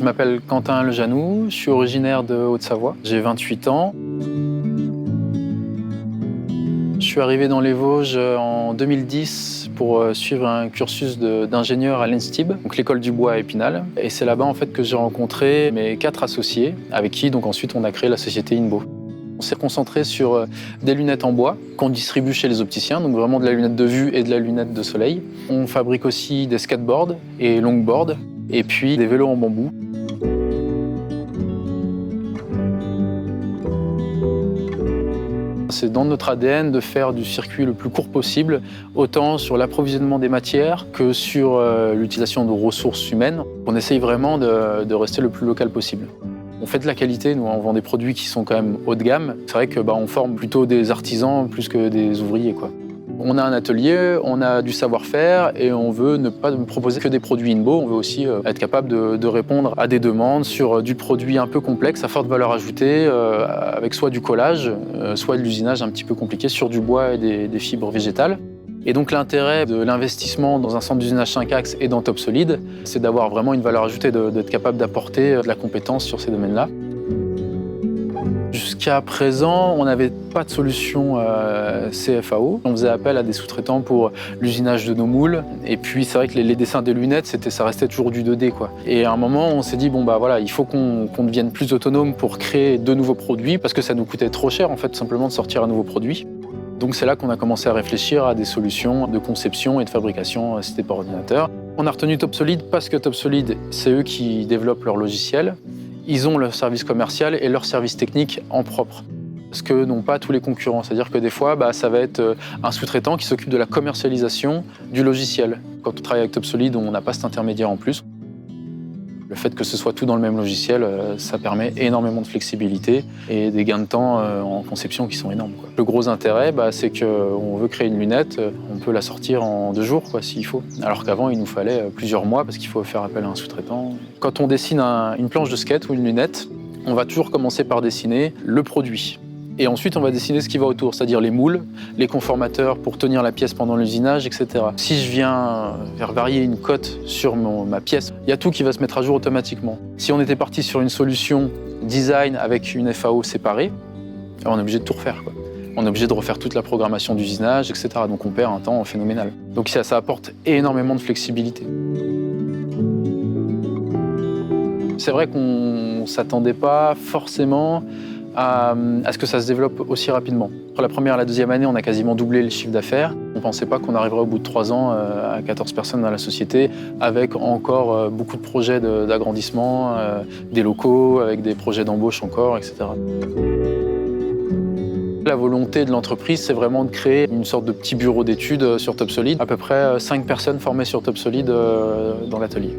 m'appelle Quentin Lejanoux, je suis originaire de Haute-Savoie, j'ai 28 ans. Je suis arrivé dans les Vosges en 2010 pour suivre un cursus d'ingénieur à l'ENSTIB, donc l'école du bois à Épinal. Et c'est là-bas en fait que j'ai rencontré mes 4 associés, avec qui donc ensuite on a créé la société INBO. On s'est concentré sur des lunettes en bois qu'on distribue chez les opticiens, donc vraiment de la lunette de vue et de la lunette de soleil. On fabrique aussi des skateboards et longboards, et puis des vélos en bambou. C'est dans notre ADN de faire du circuit le plus court possible, autant sur l'approvisionnement des matières que sur l'utilisation de ressources humaines. On essaye vraiment de rester le plus local possible. On fait de la qualité, nous on vend des produits qui sont quand même haut de gamme. C'est vrai que on forme plutôt des artisans plus que des ouvriers, quoi. On a un atelier, on a du savoir-faire et on veut ne pas proposer que des produits INBO. On veut aussi être capable de répondre à des demandes sur du produit un peu complexe, à forte valeur ajoutée, avec soit du collage, soit de l'usinage un petit peu compliqué sur du bois et des fibres végétales. Et donc l'intérêt de l'investissement dans un centre d'usinage 5 axes et dans Topsolid, c'est d'avoir vraiment une valeur ajoutée, d'être capable d'apporter de la compétence sur ces domaines-là. Jusqu'à présent, on n'avait pas de solution CFAO. On faisait appel à des sous-traitants pour l'usinage de nos moules. Et puis c'est vrai que les dessins des lunettes, ça restait toujours du 2D, quoi. Et à un moment, on s'est dit, voilà, il faut qu'on devienne plus autonome pour créer de nouveaux produits, parce que ça nous coûtait trop cher, en fait, tout simplement de sortir un nouveau produit. Donc c'est là qu'on a commencé à réfléchir à des solutions de conception et de fabrication assistées par ordinateur. On a retenu Topsolid parce que Topsolid, c'est eux qui développent leur logiciel. Ils ont leur service commercial et leur service technique en propre. Ce que n'ont pas tous les concurrents. C'est-à-dire que des fois, ça va être un sous-traitant qui s'occupe de la commercialisation du logiciel. Quand on travaille avec Topsolid, on n'a pas cet intermédiaire en plus. Le fait que ce soit tout dans le même logiciel, ça permet énormément de flexibilité et des gains de temps en conception qui sont énormes, quoi. Le gros intérêt, c'est qu'on veut créer une lunette, on peut la sortir en 2 jours, s'il faut. Alors qu'avant, il nous fallait plusieurs mois parce qu'il faut faire appel à un sous-traitant. Quand on dessine une planche de skate ou une lunette, on va toujours commencer par dessiner le produit. Et ensuite, on va dessiner ce qui va autour, c'est-à-dire les moules, les conformateurs pour tenir la pièce pendant l'usinage, etc. Si je viens faire varier une cote sur ma pièce, il y a tout qui va se mettre à jour automatiquement. Si on était parti sur une solution design avec une FAO séparée, on est obligé de tout refaire, quoi. On est obligé de refaire toute la programmation d'usinage, etc. Donc on perd un temps phénoménal. Donc ça apporte énormément de flexibilité. C'est vrai qu'on ne s'attendait pas forcément à ce que ça se développe aussi rapidement. Entre la première et la deuxième année, on a quasiment doublé le chiffre d'affaires. On ne pensait pas qu'on arriverait au bout de 3 ans à 14 personnes dans la société, avec encore beaucoup de projets d'agrandissement, des locaux, avec des projets d'embauche encore, etc. La volonté de l'entreprise, c'est vraiment de créer une sorte de petit bureau d'études sur Topsolid. À peu près 5 personnes formées sur Topsolid dans l'atelier.